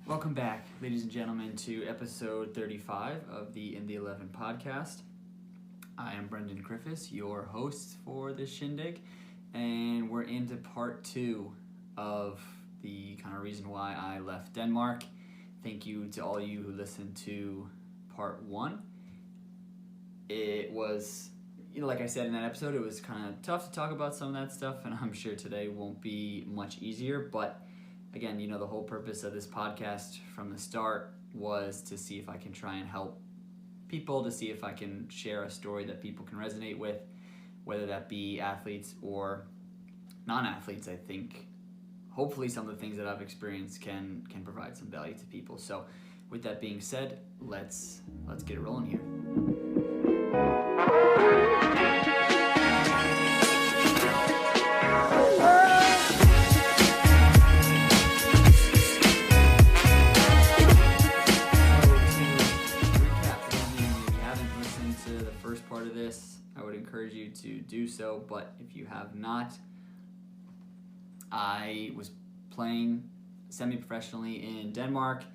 Welcome back, ladies and gentlemen, to episode 35 of the In the 11 podcast. I am Brendan Griffiths, your host for this shindig, and we're into part 2 of the kind of reason why I left Denmark. Thank you to all you who listened to part 1. It was, like I said in that episode, it was kind of tough to talk about some of that stuff, and I'm sure today won't be much easier, but again, the whole purpose of this podcast from the start was to see if I can try and help people, to see if I can share a story that people can resonate with, whether that be athletes or non-athletes. I think hopefully some of the things that I've experienced can provide some value to people. So with that being said, let's get it rolling here. Part of this, I would encourage you to do so, but if you have not, I was playing semi-professionally in Denmark.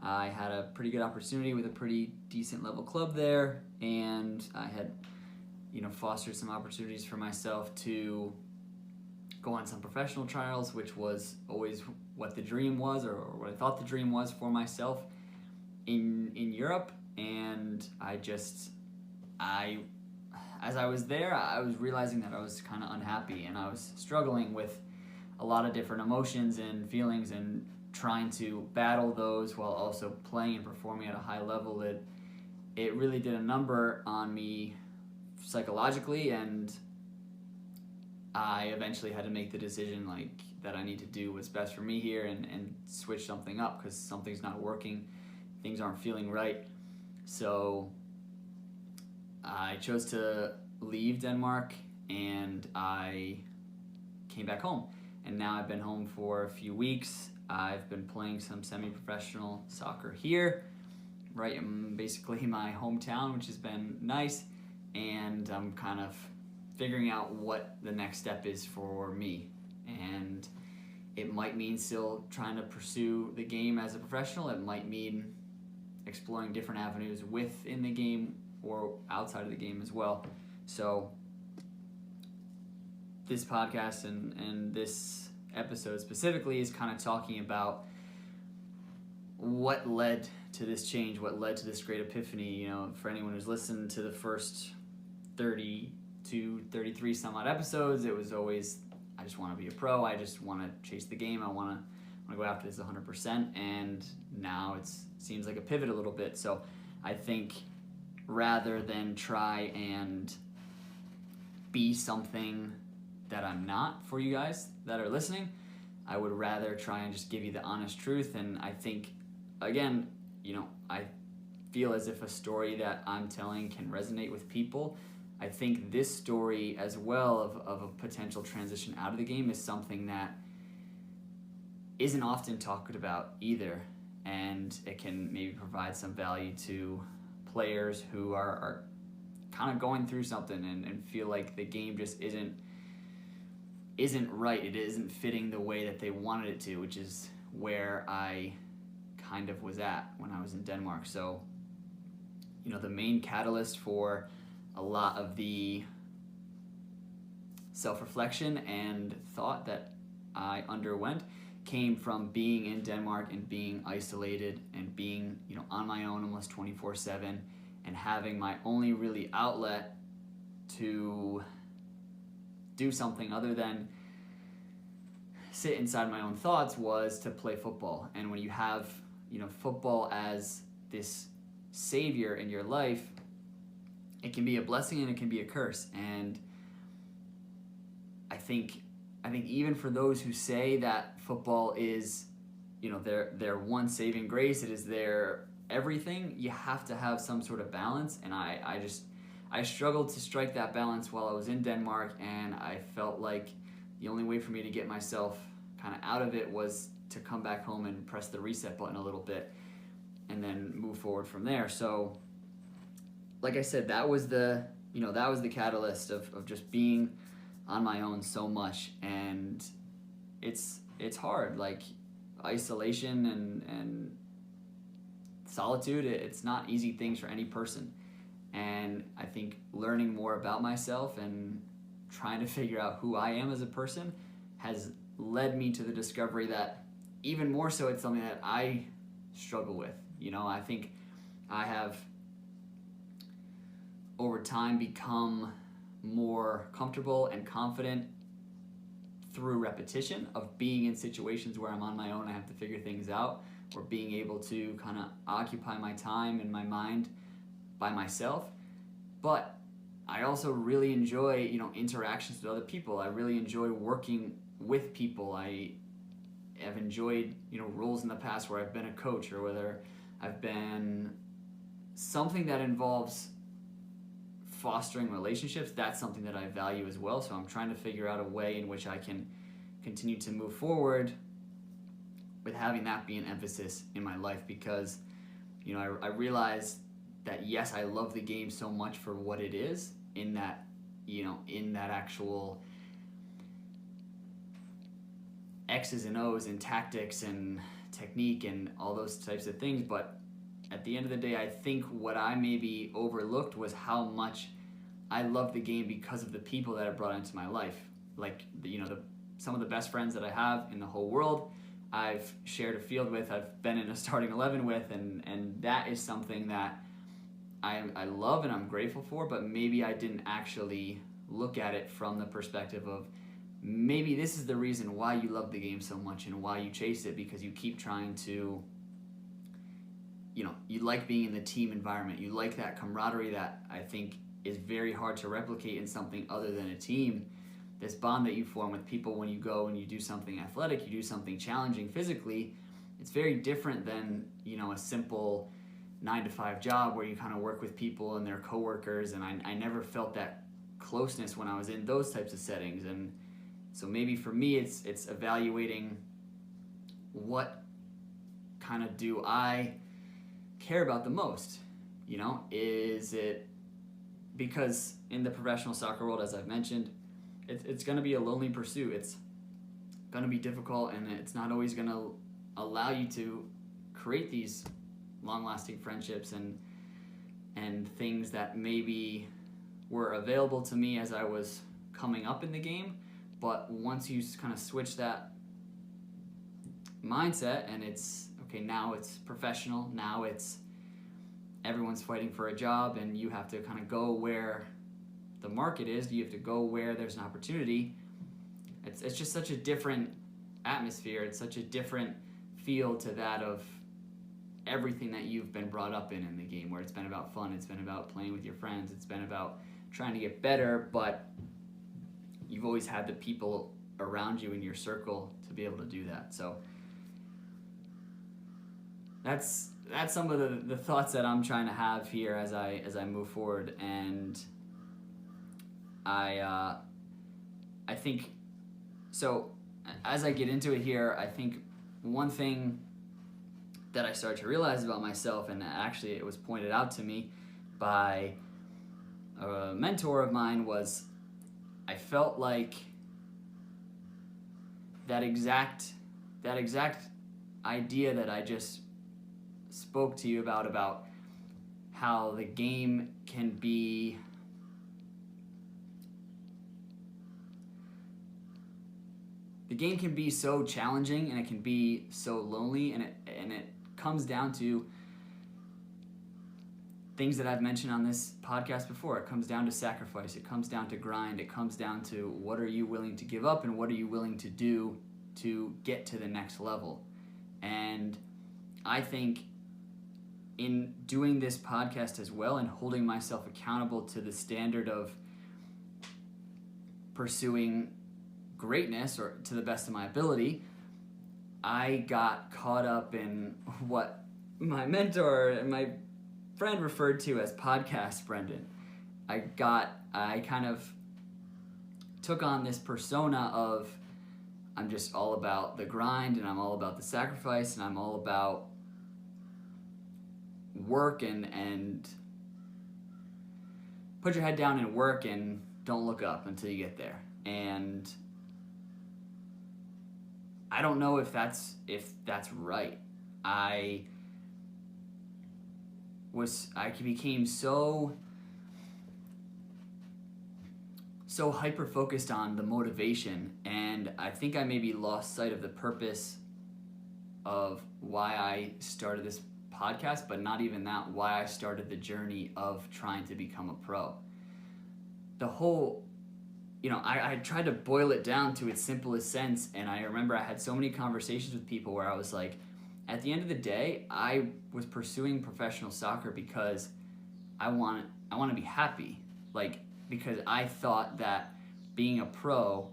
I had a pretty good opportunity with a pretty decent level club there, and I had fostered some opportunities for myself to go on some professional trials, which was always what the dream was, or what I thought the dream was for myself in Europe. And as I was there, I was realizing that I was kind of unhappy, and I was struggling with a lot of different emotions and feelings and trying to battle those while also playing and performing at a high level. It really did a number on me psychologically, and I eventually had to make the decision that I need to do what's best for me here and switch something up, because something's not working, things aren't feeling right. So I chose to leave Denmark, and I came back home. And now I've been home for a few weeks. I've been playing some semi-professional soccer here, right in basically my hometown, which has been nice. And I'm kind of figuring out what the next step is for me. And it might mean still trying to pursue the game as a professional. It might mean exploring different avenues within the game or outside of the game as well. So this podcast and this episode specifically is kind of talking about what led to this change, what led to this great epiphany. For anyone who's listened to the first 33 some odd episodes, it was always, I just want to be a pro, I just want to chase the game, I want to go after this 100%, and now it seems like a pivot a little bit. So I think rather than try and be something that I'm not for you guys that are listening, I would rather try and just give you the honest truth. And I think, again, I feel as if a story that I'm telling can resonate with people. I think this story as well of a potential transition out of the game is something that isn't often talked about either, and it can maybe provide some value to players who are kind of going through something and feel like the game just isn't right. It isn't fitting the way that they wanted it to, which is where I kind of was at when I was in Denmark. So, the main catalyst for a lot of the self-reflection and thought that I underwent came from being in Denmark and being isolated and being, on my own almost 24/7, and having my only really outlet to do something other than sit inside my own thoughts was to play football. And when you have, football as this savior in your life, it can be a blessing and it can be a curse. And I think even for those who say that football is, their one saving grace, it is their everything, you have to have some sort of balance. And I struggled to strike that balance while I was in Denmark, and I felt like the only way for me to get myself kind of out of it was to come back home and press the reset button a little bit and then move forward from there. So like I said, that was the catalyst of just being on my own so much. And it's hard. Like, isolation and solitude, it's not easy things for any person. And I think learning more about myself and trying to figure out who I am as a person has led me to the discovery that even more so it's something that I struggle with. I think I have over time become more comfortable and confident through repetition of being in situations where I'm on my own, I have to figure things out, or being able to kind of occupy my time and my mind by myself. But I also really enjoy, interactions with other people. I really enjoy working with people. I have enjoyed, roles in the past where I've been a coach, or whether I've been something that involves fostering relationships. That's something that I value as well. So I'm trying to figure out a way in which I can continue to move forward with having that be an emphasis in my life, because I realize that yes, I love the game so much for what it is, in that actual X's and O's and tactics and technique and all those types of things. But at the end of the day, I think what I maybe overlooked was how much I love the game because of the people that it brought into my life. Like, some of the best friends that I have in the whole world, I've shared a field with, I've been in a starting 11 with, and that is something that I love and I'm grateful for, but maybe I didn't actually look at it from the perspective of maybe this is the reason why you love the game so much and why you chase it, because you keep trying to, you like being in the team environment. You like that camaraderie that I think is very hard to replicate in something other than a team. This bond that you form with people when you go and you do something athletic, you do something challenging physically, it's very different than, a simple 9-to-5 job where you kind of work with people and their coworkers, and I never felt that closeness when I was in those types of settings. And so maybe for me it's evaluating what kind of do I care about the most. Is it because in the professional soccer world, as I've mentioned, it's going to be a lonely pursuit. It's going to be difficult, and it's not always going to allow you to create these long-lasting friendships and things that maybe were available to me as I was coming up in the game. But once you kind of switch that mindset and it's, okay, now it's professional, now it's everyone's fighting for a job and you have to kind of go where the market is, you have to go where there's an opportunity. It's just such a different atmosphere. It's such a different feel to that of everything that you've been brought up in the game, where it's been about fun, it's been about playing with your friends, it's been about trying to get better, but you've always had the people around you in your circle to be able to do that. So that's some of the thoughts that I'm trying to have here as I move forward. And I think, so as I get into it here, I think one thing that I started to realize about myself, and actually it was pointed out to me by a mentor of mine, was I felt like that exact idea that I just spoke to you about how the game can be so challenging and it can be so lonely, and it comes down to things that I've mentioned on this podcast before. It comes down to sacrifice, it comes down to grind, it comes down to what are you willing to give up and what are you willing to do to get to the next level. And I think in doing this podcast as well and holding myself accountable to the standard of pursuing greatness, or to the best of my ability, I got caught up in what my mentor and my friend referred to as podcast Brendan. I kind of took on this persona of I'm just all about the grind and I'm all about the sacrifice and I'm all about work and put your head down and work and don't look up until you get there. And I don't know if that's right. I became so hyper focused on the motivation, and I think I maybe lost sight of the purpose of why I started this podcast, but not even that, why I started the journey of trying to become a pro. The whole, I tried to boil it down to its simplest sense, and I remember I had so many conversations with people where I was like, at the end of the day, I was pursuing professional soccer because I want to be happy, because I thought that being a pro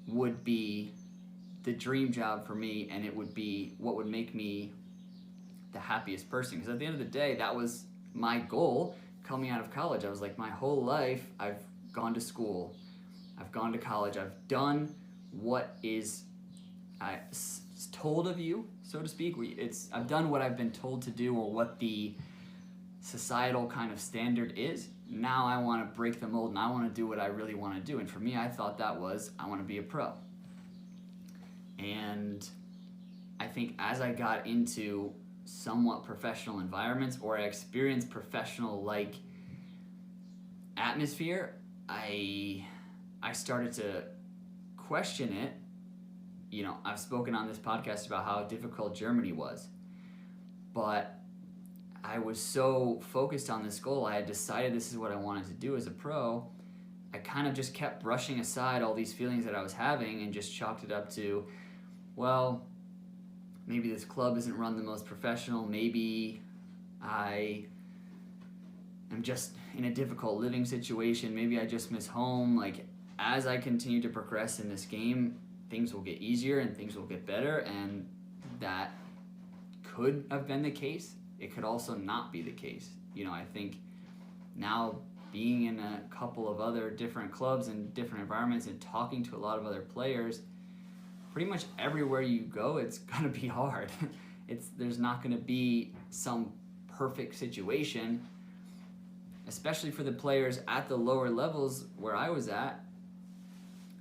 would be the dream job for me, and it would be what would make me the happiest person. Because at the end of the day, that was my goal coming out of college. I was like, my whole life, I've gone to school, I've gone to college, I've done what is told of you, so to speak. I've done what I've been told to do, or what the societal kind of standard is. Now I want to break the mold, and I want to do what I really want to do. And for me, I thought that was, I want to be a pro. And I think as I got into somewhat professional environments, or I experienced professional-like atmosphere, I started to question it. I've spoken on this podcast about how difficult Germany was, but I was so focused on this goal, I had decided this is what I wanted to do as a pro. I kind of just kept brushing aside all these feelings that I was having and just chalked it up to, well, maybe this club isn't run the most professional, maybe I am just in a difficult living situation, maybe I just miss home. As I continue to progress in this game, things will get easier and things will get better, and that could have been the case. It could also not be the case. I think now, being in a couple of other different clubs and different environments and talking to a lot of other players, pretty much everywhere you go, it's going to be hard. There's not going to be some perfect situation, especially for the players at the lower levels where I was at,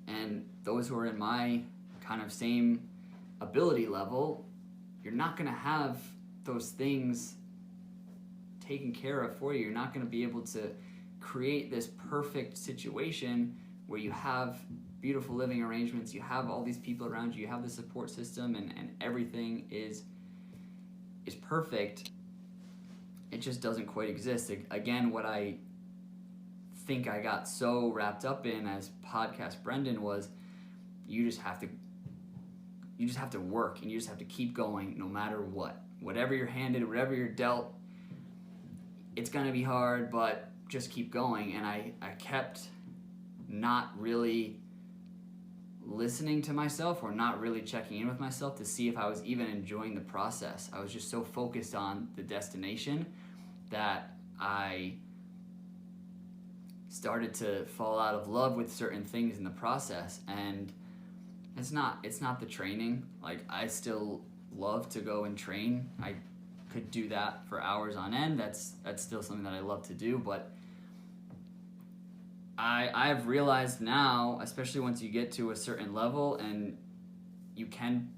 and those who are in my kind of same ability level. You're not going to have those things taken care of for you. You're not going to be able to create this perfect situation where you have beautiful living arrangements, you have all these people around you, you have the support system, and everything is perfect. It just doesn't quite exist. Again, what I think I got so wrapped up in as podcast Brendan was, you just have to work, and you just have to keep going no matter what. Whatever you're handed, whatever you're dealt, it's going to be hard, but just keep going. And I kept not really listening to myself, or not really checking in with myself to see if I was even enjoying the process. I was just so focused on the destination that I started to fall out of love with certain things in the process. And it's not the training. I still love to go and train. I could do that for hours on end. That's still something that I love to do, but I've realized now, especially once you get to a certain level and you can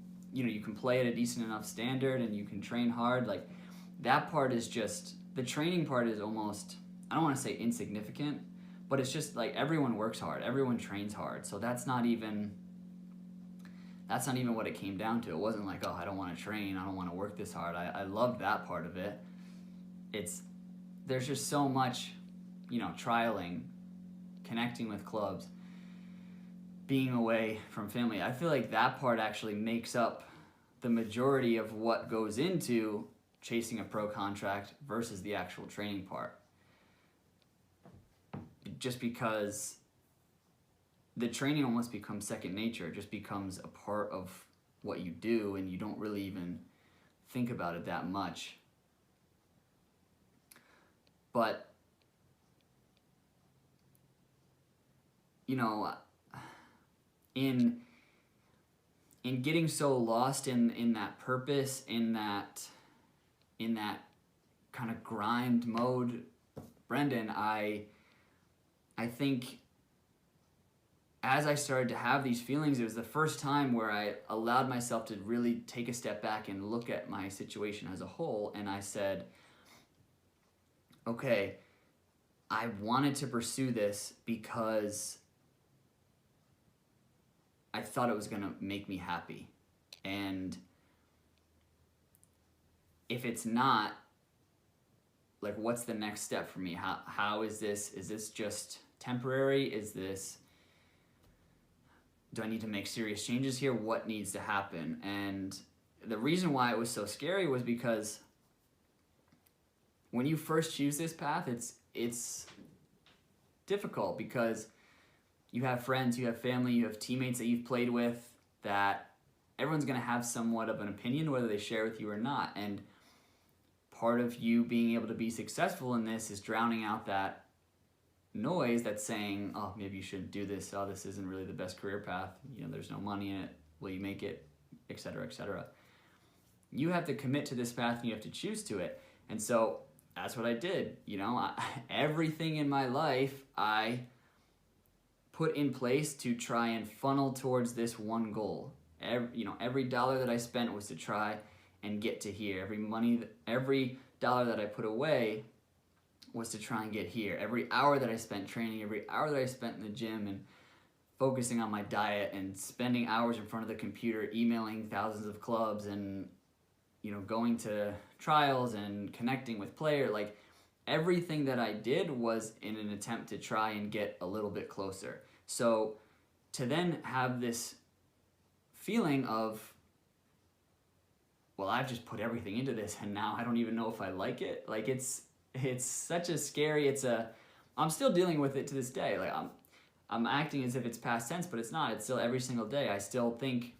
play at a decent enough standard and you can train hard, that part is just, the training part is almost, I don't want to say insignificant, but it's just everyone works hard, everyone trains hard. So that's not even what it came down to. It wasn't oh, I don't want to train, I don't want to work this hard. I love that part of it. There's just so much, trialing, connecting with clubs, being away from family. I feel like that part actually makes up the majority of what goes into chasing a pro contract versus the actual training part. Just because the training almost becomes second nature. It just becomes a part of what you do, and you don't really even think about it that much. But in getting so lost in that purpose, in that kind of grind mode, Brendan, I think as I started to have these feelings, it was the first time where I allowed myself to really take a step back and look at my situation as a whole. And I said, okay, I wanted to pursue this because I thought it was going to make me happy. And if it's not, like, what's the next step for me? How is this just temporary? Do I need to make serious changes here? What needs to happen? And the reason why it was so scary was because when you first choose this path, it's difficult because you have friends, you have family, you have teammates that you've played with that everyone's going to have somewhat of an opinion, whether they share with you or not. And part of you being able to be successful in this is drowning out that noise that's saying, oh, maybe you shouldn't do this. Oh, this isn't really the best career path. There's no money in it. Will you make it? Etc., etc. You have to commit to this path and you have to choose to it. And so that's what I did. Everything in my life I put in place to try and funnel towards this one goal. Every dollar that I spent was to try and get to here. Every dollar that I put away was to try and get here. Every hour that I spent training, every hour that I spent in the gym and focusing on my diet and spending hours in front of the computer, emailing thousands of clubs and, going to trials and connecting with players, like everything that I did was in an attempt to try and get a little bit closer. So to then have this feeling of, well, I've just put everything into this and now I don't even know if I like it. Like it's such a scary, I'm still dealing with it to this day. Like I'm acting as if it's past tense, but it's not. It's still every single day. I still think,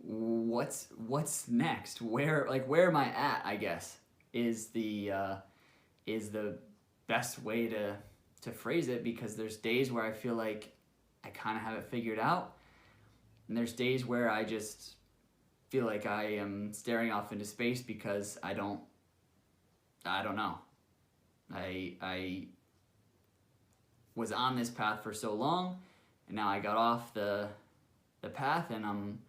what's next? Where am I at, I guess, is the best way to phrase it, because there's days where I feel like I kind of have it figured out, and there's days where I just feel like I am staring off into space because I don't know. I was on this path for so long, and now I got off the path, and I'm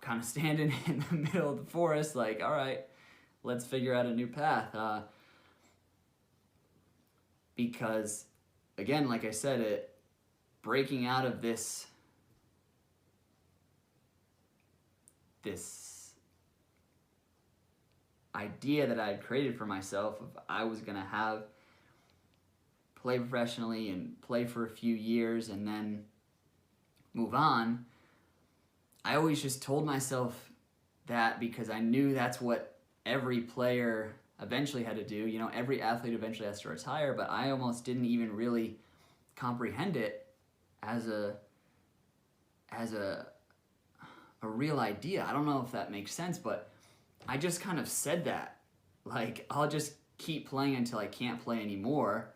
kind of standing in the middle of the forest like, all right, let's figure out a new path. Because, again, like I said, breaking out of this idea that I had created for myself of I was going to play professionally and play for a few years and then move on, I always just told myself that because I knew that's what every player eventually had to do. Every athlete eventually has to retire, but I almost didn't even really comprehend it as a real idea. I don't know if that makes sense, but I just kind of said that. Like, I'll just keep playing until I can't play anymore.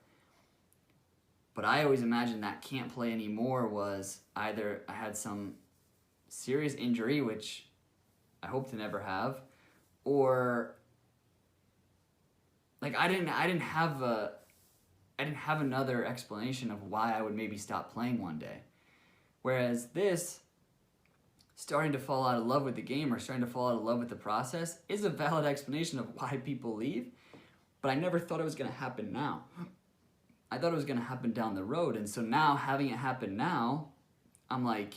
But I always imagined that can't play anymore was either I had some serious injury, which I hope to never have, or like I didn't have another explanation of why I would maybe stop playing one day. Whereas this, starting to fall out of love with the game or starting to fall out of love with the process, is a valid explanation of why people leave, but I never thought it was going to happen now. I thought it was going to happen down the road, and so now, having it happen now, I'm like,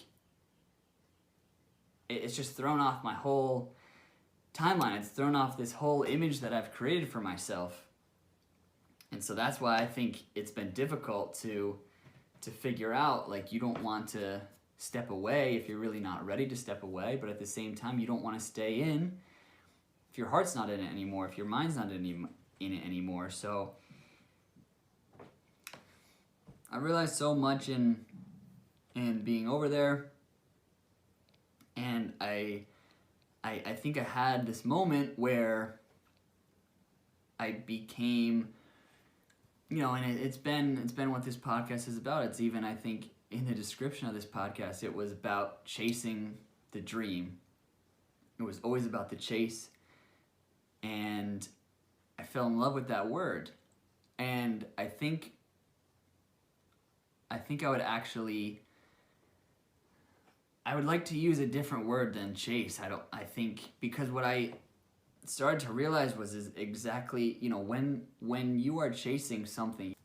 it's just thrown off my whole timeline. It's thrown off this whole image that I've created for myself. And so that's why I think it's been difficult to figure out, like, you don't want to step away if you're really not ready to step away, but at the same time, you don't want to stay in if your heart's not in it anymore, if your mind's not in it anymore. So I realized so much in being over there, and I think I had this moment where I became, and it's been what this podcast is about. It's even, I think, in the description of this podcast, it was about chasing the dream. It was always about the chase, and I fell in love with that word. And I think I would like to use a different word than chase. I think, because what I started to realize was is exactly, when you are chasing something,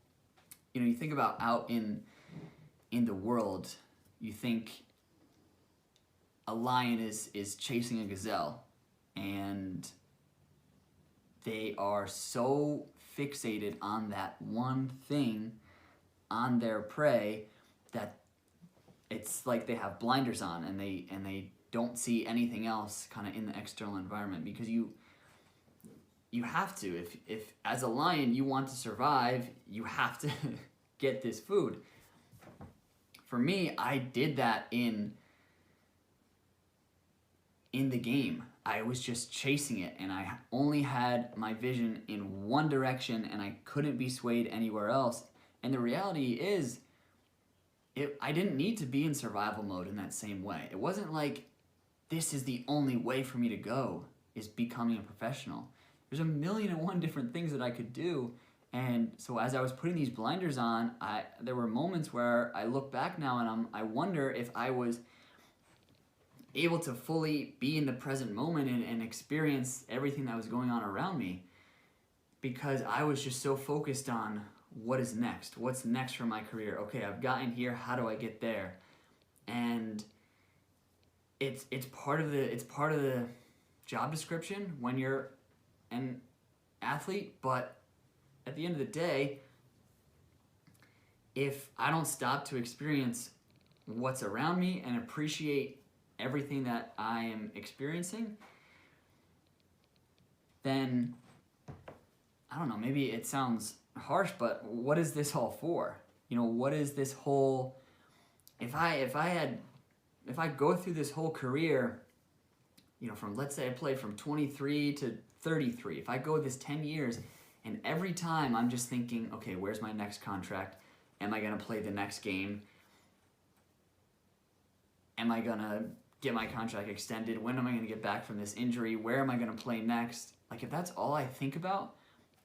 you think about out in the world, you think a lion is chasing a gazelle, and they are so fixated on that one thing, on their prey, that it's like they have blinders on, and they don't see anything else kind of in the external environment, because you have to, if as a lion you want to survive, you have to get this food. For me, I did that in the game. I was just chasing it, and I only had my vision in one direction, and I couldn't be swayed anywhere else. And the reality is, I didn't need to be in survival mode in that same way. It wasn't like, this is the only way for me to go, is becoming a professional. There's 1,000,001 different things that I could do. And so as I was putting these blinders on, there were moments where I look back now and I wonder if I was able to fully be in the present moment and experience everything that was going on around me, because I was just so focused on what is next, what's next for my career. Okay, I've gotten here, how do I get there? And it's part of the job description when you're an athlete, but at the end of the day, if I don't stop to experience what's around me and appreciate everything that I am experiencing, then, I don't know, maybe it sounds harsh, but what is this all for? What is this whole, if I go through this whole career, from, let's say I play from 23 to 33, if I go this 10 years, and every time I'm just thinking, okay, where's my next contract? Am I going to play the next game? Am I going to get my contract extended? When am I going to get back from this injury? Where am I going to play next? Like, if that's all I think about,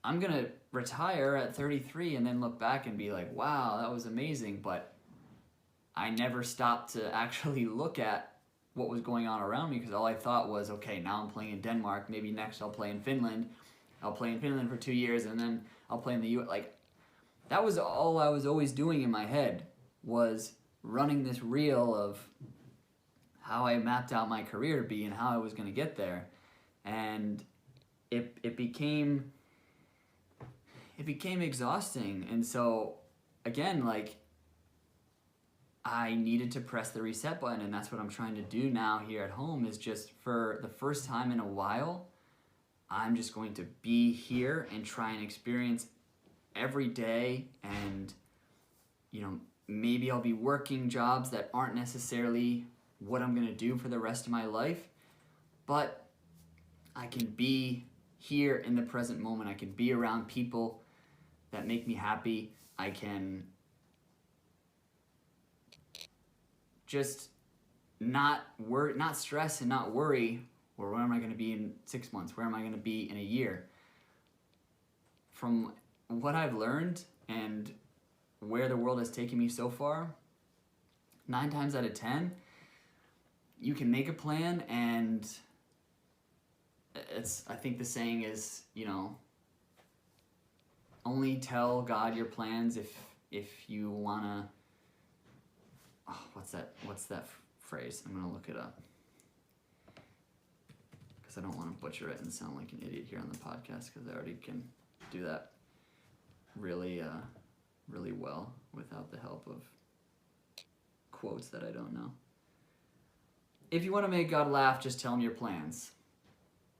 I'm going to retire at 33 and then look back and be like, wow, that was amazing. But I never stopped to actually look at what was going on around me, because all I thought was, okay, now I'm playing in Denmark. Maybe next I'll play in Finland. I'll play in Finland for 2 years, and then I'll play in the U.S. Like, that was all I was always doing in my head, was running this reel of how I mapped out my career to be and how I was going to get there. And it became exhausting. And so, again, like, I needed to press the reset button, and that's what I'm trying to do now here at home, is just, for the first time in a while, I'm just going to be here and try and experience every day. And, maybe I'll be working jobs that aren't necessarily what I'm going to do for the rest of my life, but I can be here in the present moment. I can be around people that make me happy. I can just not stress and not worry, or where am I going to be in 6 months? Where am I going to be in a year? From what I've learned and where the world has taken me so far, 9 times out of 10, you can make a plan, and I think the saying is, only tell God your plans if you wanna. Oh, what's that phrase? I'm gonna look it up, because I don't want to butcher it and sound like an idiot here on the podcast, because I already can do that really well without the help of quotes that I don't know. If you want to make God laugh, just tell him your plans.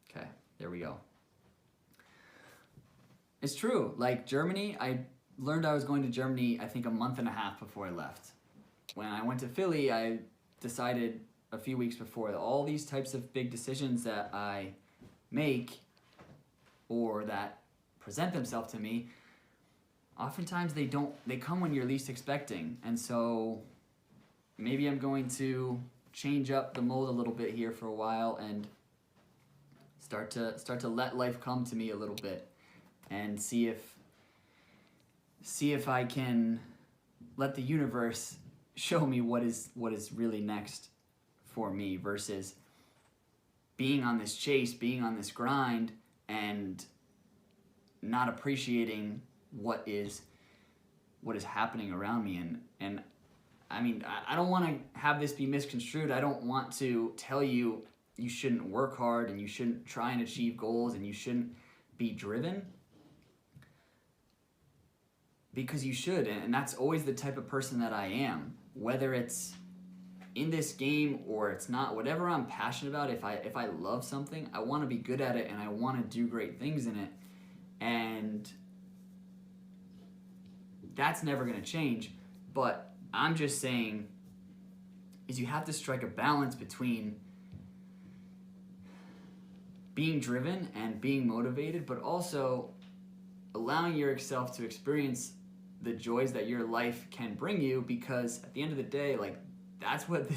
Okay, there we go. It's true. Like, Germany, I learned I was going to Germany, I think, a month and a half before I left. When I went to Philly, I decided a few weeks before that all these types of big decisions that I make, or that present themselves to me, oftentimes they come when you're least expecting. And so maybe I'm going to change up the mold a little bit here for a while and start to let life come to me a little bit, and see if see if I can let the universe show me what is really next for me, versus being on this chase, being on this grind, and not appreciating what is happening around me. And I mean, I don't want to have this be misconstrued. I don't want to tell you you shouldn't work hard and you shouldn't try and achieve goals and you shouldn't be driven, because you should. And that's always the type of person that I am, whether it's in this game or it's not. Whatever I'm passionate about, if I love something, I want to be good at it and I want to do great things in it. And that's never going to change. But I'm just saying is you have to strike a balance between being driven and being motivated, but also allowing yourself to experience the joys that your life can bring you, because at the end of the day, like, that's what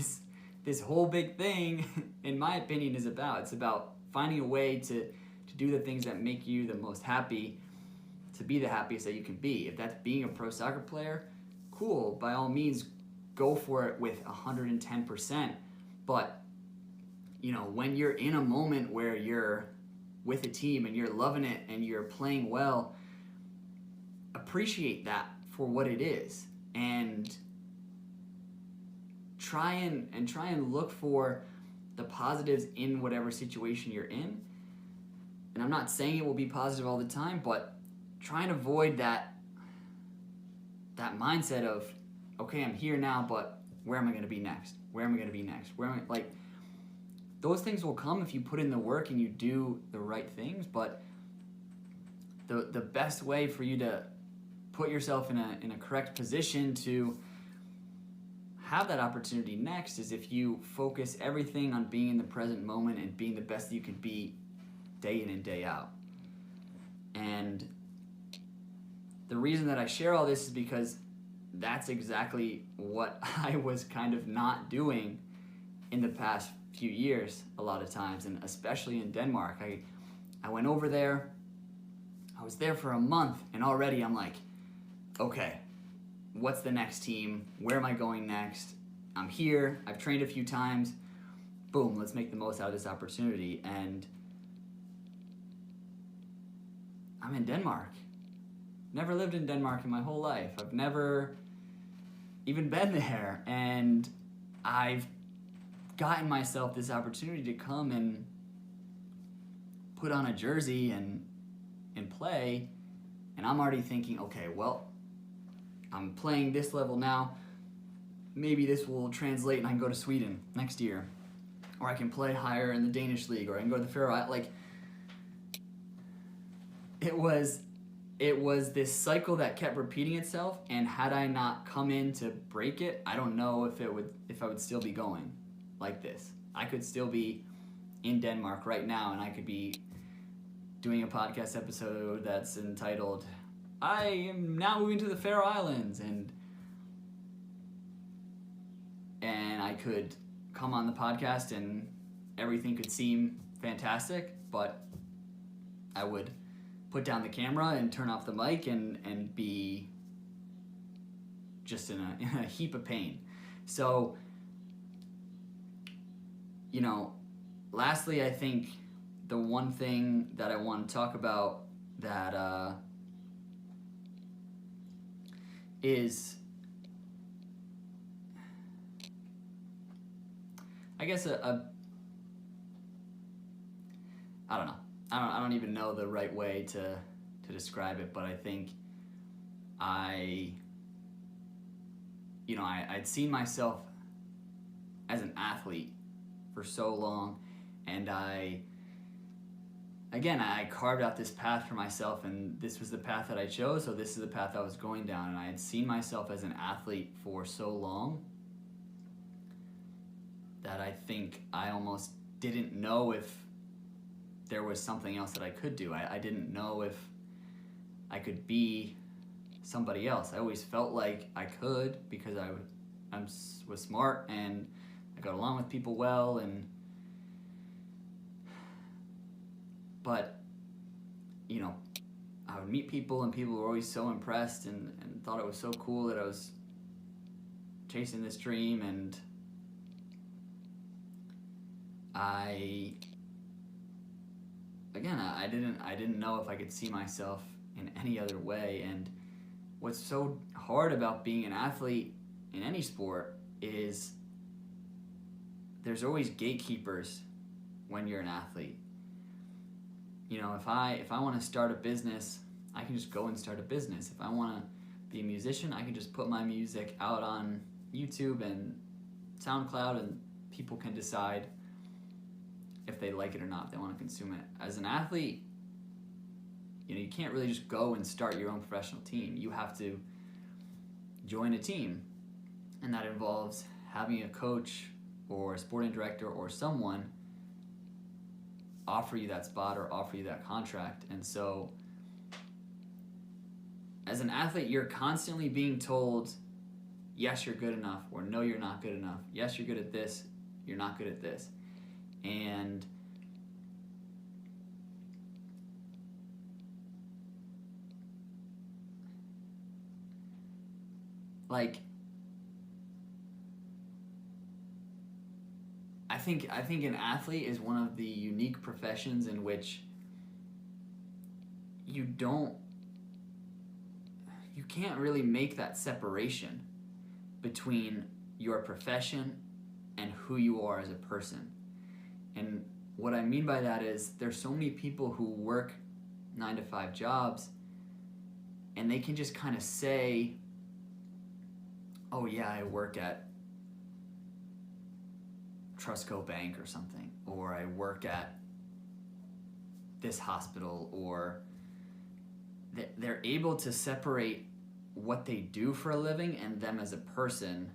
this whole big thing, in my opinion, is about. It's about finding a way to do the things that make you the most happy, to be the happiest that you can be. If that's being a pro soccer player, cool, by all means, go for it with 110%. But, you know, when you're in a moment where you're with a team and you're loving it and you're playing well, appreciate that for what it is, and try and look for the positives in whatever situation you're in. And I'm not saying it will be positive all the time, but try and avoid that mindset of, okay, I'm here now, but where am I going to be next? Where am I going to be next? Those things will come if you put in the work and you do the right things. But the best way for you to put yourself in a correct position to have that opportunity next is if you focus everything on being in the present moment and being the best that you can be day in and day out. And the reason that I share all this is because that's exactly what I was kind of not doing in the past few years a lot of times, and especially in Denmark. I went over there, I was there for a month, and already I'm like, okay, what's the next team? Where am I going next? I'm here, I've trained a few times, boom, let's make the most out of this opportunity. And I'm in Denmark. Never lived in Denmark in my whole life. I've never even been there, and I've gotten myself this opportunity to come and put on a jersey and play, and I'm already thinking, okay, well, I'm playing this level now, maybe this will translate and I can go to Sweden next year, or I can play higher in the Danish league, or I can go to the Faroe Islands. Like, it was this cycle that kept repeating itself, and had I not come in to break it, I don't know if I would still be going like this. I could still be in Denmark right now, and I could be doing a podcast episode that's entitled, I am now moving to the Faroe Islands, and I could come on the podcast and everything could seem fantastic, but I would put down the camera and turn off the mic and be just in a heap of pain. So, you know, lastly, I think the one thing that I want to talk about that is, I guess I don't know. I don't even know the right way to describe it, but I think I'd seen myself as an athlete for so long, and I carved out this path for myself, and this was the path that I chose, so this is the path I was going down, and I had seen myself as an athlete for so long that I think I almost didn't know if there was something else that I could do. I didn't know if I could be somebody else. I always felt like I could because I was smart and I got along with people well, but I would meet people, and people were always so impressed and thought it was so cool that I was chasing this dream. And I didn't know if I could see myself in any other way. And what's so hard about being an athlete in any sport is there's always gatekeepers when you're an athlete. You know, if I want to start a business, I can just go and start a business. If I want to be a musician, I can just put my music out on YouTube and SoundCloud, and people can decide if they like it or not, if they want to consume it. As an athlete, you know, you can't really just go and start your own professional team. You have to join a team, and that involves having a coach or a sporting director or someone offer you that spot or offer you that contract. And so as an athlete, you're constantly being told, yes, you're good enough, or no, you're not good enough. Yes, you're good at this, you're not good at this. And like, I think an athlete is one of the unique professions in which you can't really make that separation between your profession and who you are as a person. And what I mean by that is there's so many people who work 9-to-5 jobs, and they can just kind of say, oh yeah, I work at Trustco Bank or something, or I work at this hospital, or they're able to separate what they do for a living and them as a person.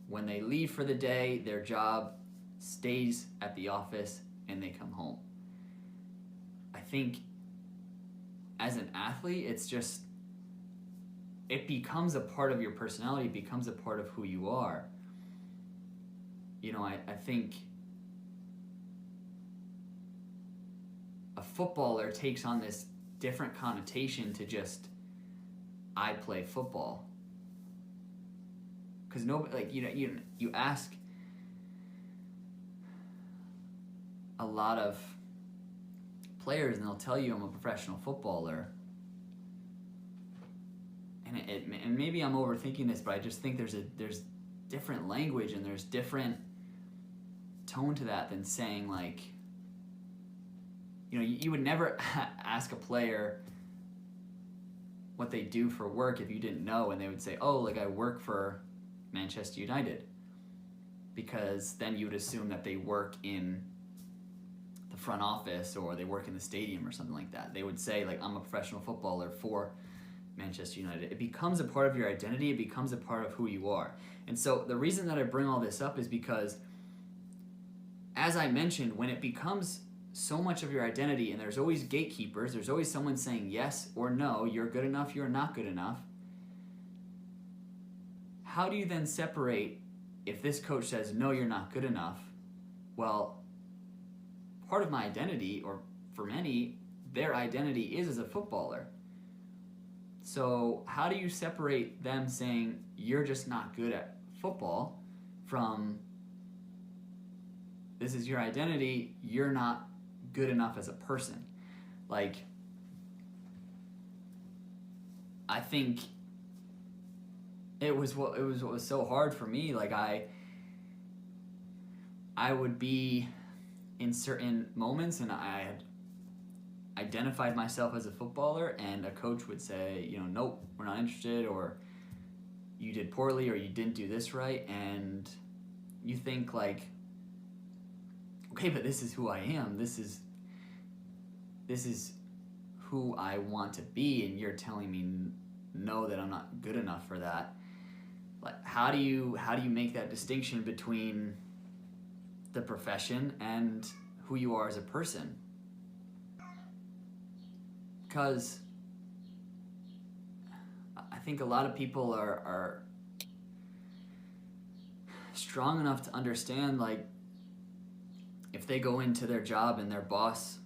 When they leave for the day, their job stays at the office and they come home. I think as an athlete, it becomes a part of your personality, it becomes a part of who you are. You know, I think a footballer takes on this different connotation to just, I play football. Because nobody, like, you ask a lot of players and they'll tell you I'm a professional footballer. And maybe I'm overthinking this, but I just think there's different language and there's different tone to that than saying, like, you know, you would never ask a player what they do for work if you didn't know, and they would say, oh, like, I work for Manchester United, because then you would assume that they work in the front office or they work in the stadium or something like that. They would say, like, I'm a professional footballer for Manchester United. It becomes a part of your identity. It becomes a part of who you are. And so the reason that I bring all this up is because, as I mentioned, when it becomes so much of your identity and there's always gatekeepers, there's always someone saying yes or no, you're good enough, you're not good enough, how do you then separate if this coach says, no, you're not good enough? Well, part of my identity, or for many, their identity is as a footballer. So how do you separate them saying you're just not good at football from this is your identity, you're not good enough as a person? Like, I think it was what was so hard for me. Like, I would be in certain moments and I had identified myself as a footballer, and a coach would say, you know, nope, we're not interested, or you did poorly, or you didn't do this right. And you think, like, okay, but this is who I am. This is who I want to be, and you're telling me no, that I'm not good enough for that. Like, how do you make that distinction between the profession and who you are as a person? Because I think a lot of people are strong enough to understand, like, if they go into their job and their boss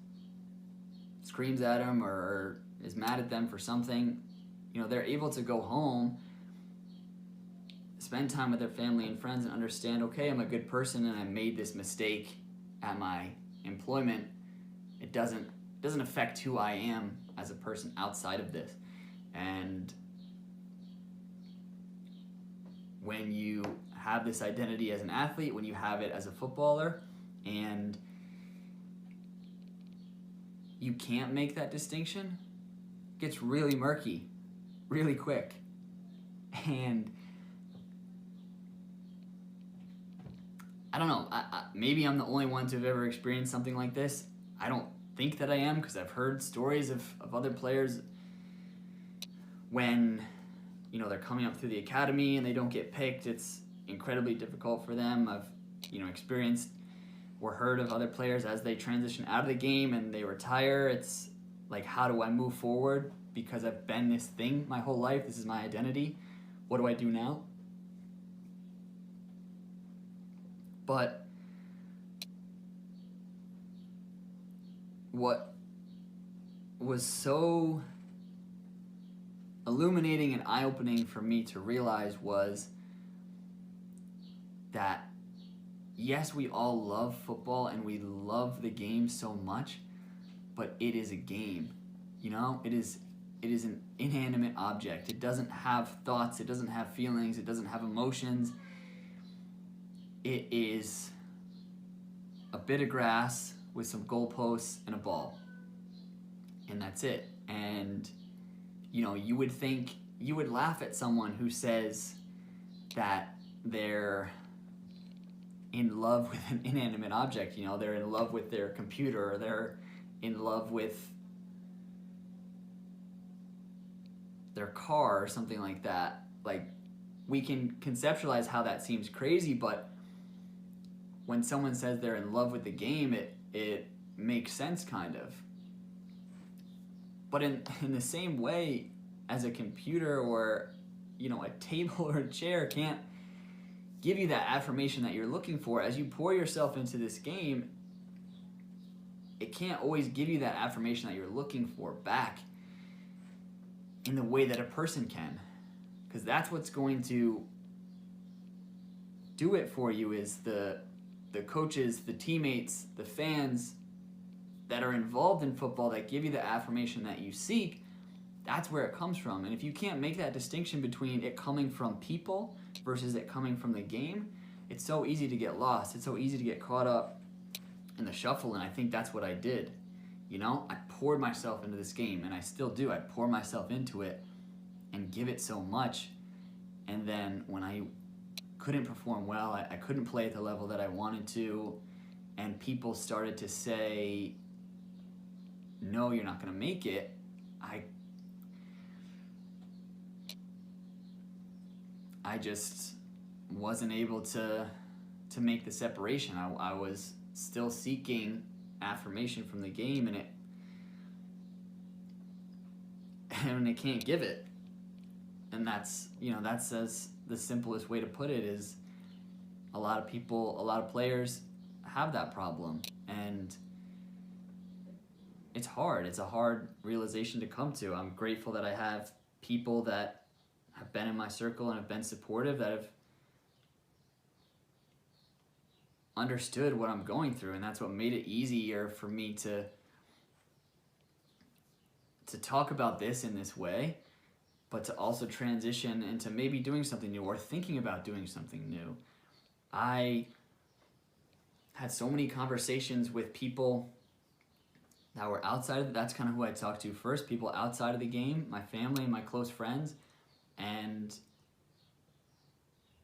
is screams at them or is mad at them for something, they're able to go home, spend time with their family and friends, and understand, okay, I'm a good person and I made this mistake at my employment. It doesn't affect who I am as a person outside of this. And when you have this identity as an athlete, when you have it as a footballer, and you can't make that distinction, it gets really murky really quick. And I don't know, maybe I'm the only one to have ever experienced something like this. I don't think that I am, because I've heard stories of other players when they're coming up through the academy and they don't get picked. It's incredibly difficult for them. I've experienced or heard of other players as they transition out of the game and they retire. It's like, how do I move forward? Because I've been this thing my whole life. This is my identity. What do I do now? But what was so illuminating and eye-opening for me to realize was that, yes, we all love football and we love the game so much, but it is a game. It is an inanimate object. It doesn't have thoughts. It doesn't have feelings. It doesn't have emotions. It is a bit of grass with some goalposts and a ball. And that's it. And, you would think, you would laugh at someone who says that they're in love with an inanimate object. They're in love with their computer, or they're in love with their car or something like that. Like, we can conceptualize how that seems crazy, but when someone says they're in love with the game, it makes sense, kind of. But in the same way, as a computer or a table or a chair can't give you that affirmation that you're looking for, as you pour yourself into this game, it can't always give you that affirmation that you're looking for back in the way that a person can. Because that's what's going to do it for you, is the coaches, the teammates, the fans that are involved in football that give you the affirmation that you seek. That's where it comes from. And if you can't make that distinction between it coming from people versus it coming from the game, it's so easy to get lost. It's so easy to get caught up in the shuffle, and I think that's what I did. I poured myself into this game, and I still do. I pour myself into it and give it so much, and then when I couldn't perform well, I couldn't play at the level that I wanted to, and people started to say, no, you're not going to make it, I just wasn't able to make the separation. I was still seeking affirmation from the game, and it can't give it. And that's as the simplest way to put it is, a lot of players have that problem, and it's hard. It's a hard realization to come to. I'm grateful that I have people that have been in my circle and have been supportive, that have understood what I'm going through, and that's what made it easier for me to talk about this in this way, but to also transition into maybe doing something new or thinking about doing something new. I had so many conversations with people that were outside of that's kind of who I talked to first, people outside of the game, my family and my close friends, and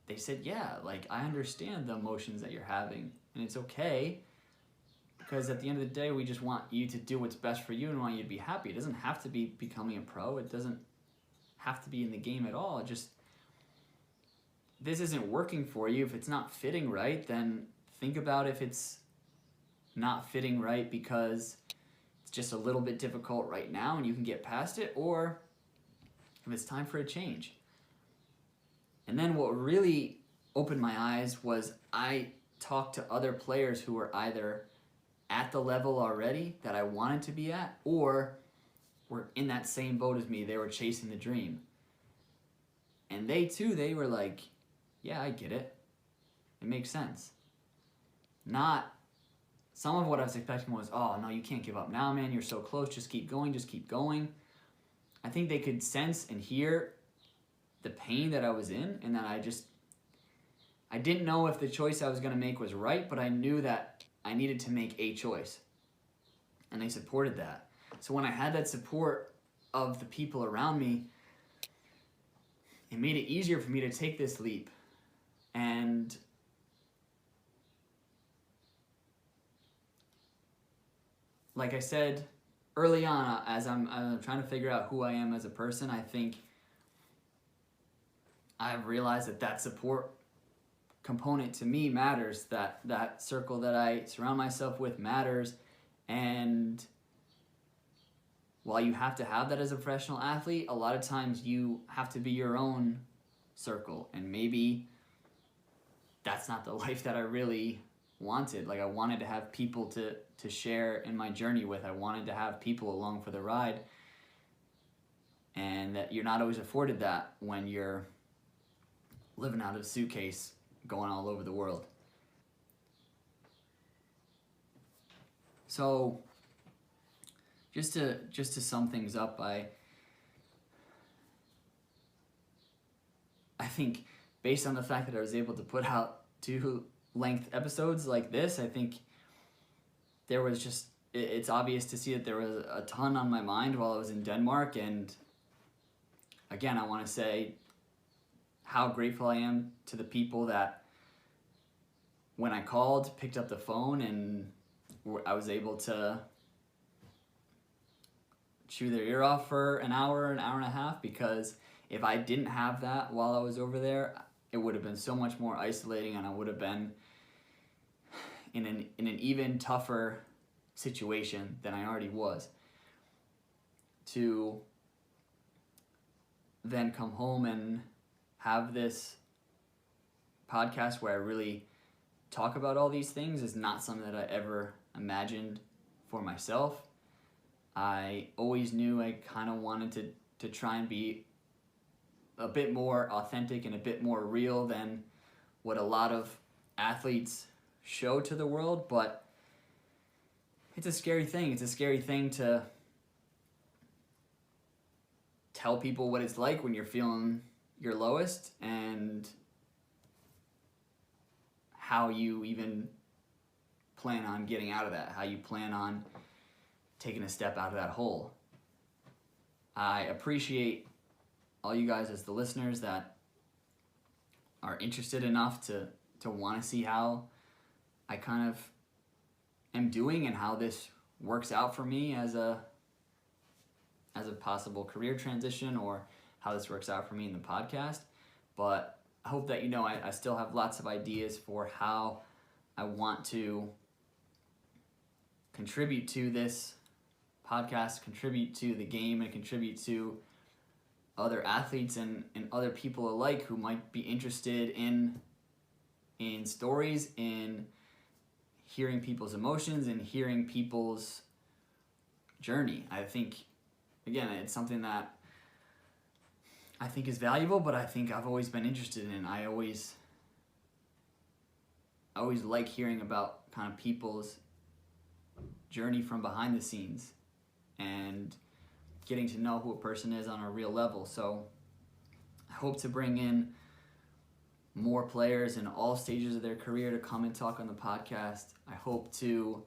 they said, yeah, like, I understand the emotions that you're having, and it's okay, because at the end of the day, we just want you to do what's best for you and want you to be happy. It doesn't have to be becoming a pro. It doesn't have to be in the game at all. It just, this isn't working for you. If it's not fitting right, then think about if it's not fitting right because it's just a little bit difficult right now and you can get past it, or if it's time for a change. And then what really opened my eyes was I talked to other players who were either at the level already that I wanted to be at, or were in that same boat as me. They were chasing the dream. And they were like, yeah, I get it. It makes sense. Not, some of what I was expecting was, oh, no, you can't give up now, man. You're so close. Just keep going. Just keep going. I think they could sense and hear the pain that I was in, and that I didn't know if the choice I was going to make was right, but I knew that I needed to make a choice. And they supported that. So when I had that support of the people around me, it made it easier for me to take this leap. And like I said early on, as I'm trying to figure out who I am as a person, I think I've realized that support component to me matters, that circle that I surround myself with matters. And while you have to have that as a professional athlete, a lot of times you have to be your own circle, and maybe that's not the life that I really wanted. Like, I wanted to have people to share in my journey with. I wanted to have people along for the ride, and that you're not always afforded that when you're living out of a suitcase going all over the world. So just to sum things up, I think based on the fact that I was able to put out 2-length episodes like this, I think there was just, it's obvious to see that there was a ton on my mind while I was in Denmark. And again, I want to say how grateful I am to the people that, when I called, picked up the phone, and I was able to chew their ear off for an hour and a half, because if I didn't have that while I was over there, it would have been so much more isolating, and I would have been in an even tougher situation than I already was. To then come home and have this podcast where I really talk about all these things is not something that I ever imagined for myself. I always knew I kind of wanted to try and be a bit more authentic and a bit more real than what a lot of athletes show to the world, but it's a scary thing. It's a scary thing to tell people what it's like when you're feeling your lowest, and how you even plan on getting out of that, how you plan on taking a step out of that hole. I appreciate all you guys as the listeners that are interested enough to want to see how I kind of am doing and how this works out for me as a possible career transition, or how this works out for me in the podcast. But I hope that I still have lots of ideas for how I want to contribute to this podcast, contribute to the game, and contribute to other athletes and other people alike who might be interested in stories, in hearing people's emotions and hearing people's journey. I think, again, it's something that I think is valuable, but I think I've always been interested in. I always like hearing about kind of people's journey from behind the scenes and getting to know who a person is on a real level. So I hope to bring in more players in all stages of their career to come and talk on the podcast. I hope to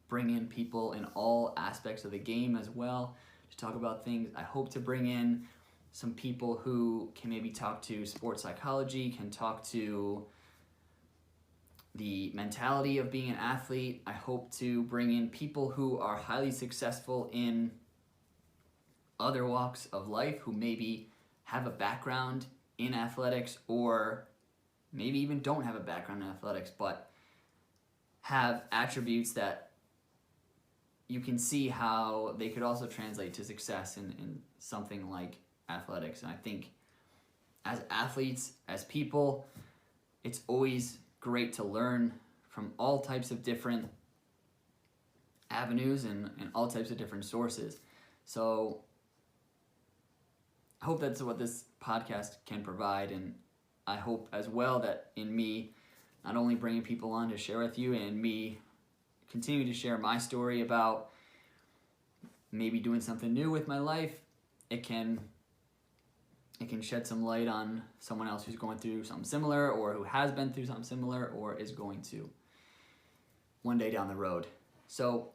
bring in people in all aspects of the game as well to talk about things. I hope to bring in some people who can maybe talk to sports psychology, can talk to the mentality of being an athlete. I hope to bring in people who are highly successful in other walks of life, who maybe have a background in athletics, or maybe even don't have a background in athletics, but have attributes that you can see how they could also translate to success in something like athletics. And I think as athletes, as people, it's always great to learn from all types of different avenues and all types of different sources. So I hope that's what this podcast can provide, and I hope as well that in me not only bringing people on to share with you and me continue to share my story about maybe doing something new with my life, it can shed some light on someone else who's going through something similar, or who has been through something similar, or is going to one day down the road. So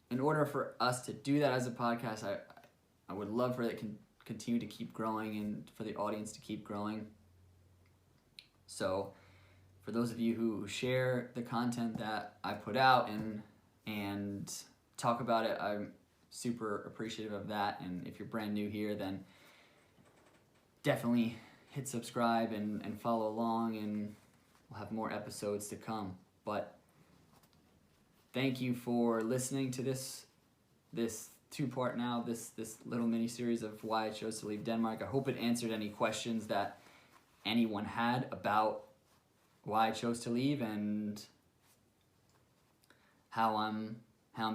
in order for us to do that as a podcast, I would love for it to continue to keep growing and for the audience to keep growing. So for those of you who share the content that I put out and talk about it, I'm super appreciative of that. And if you're brand new here, then definitely hit subscribe and follow along, and we'll have more episodes to come. But thank you for listening to this two-part now, this little mini-series of why I chose to leave Denmark. I hope it answered any questions that anyone had about why I chose to leave and how I'm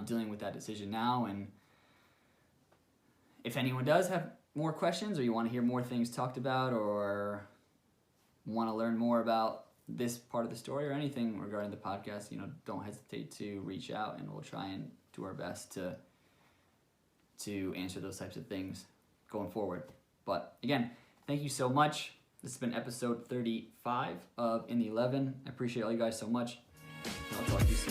dealing with that decision now. And if anyone does have more questions, or you want to hear more things talked about, or want to learn more about this part of the story or anything regarding the podcast, don't hesitate to reach out, and we'll try and do our best to answer those types of things going forward. But again, thank you so much. This has been episode 35 of In the 11. I appreciate all you guys so much, and I'll talk to you soon.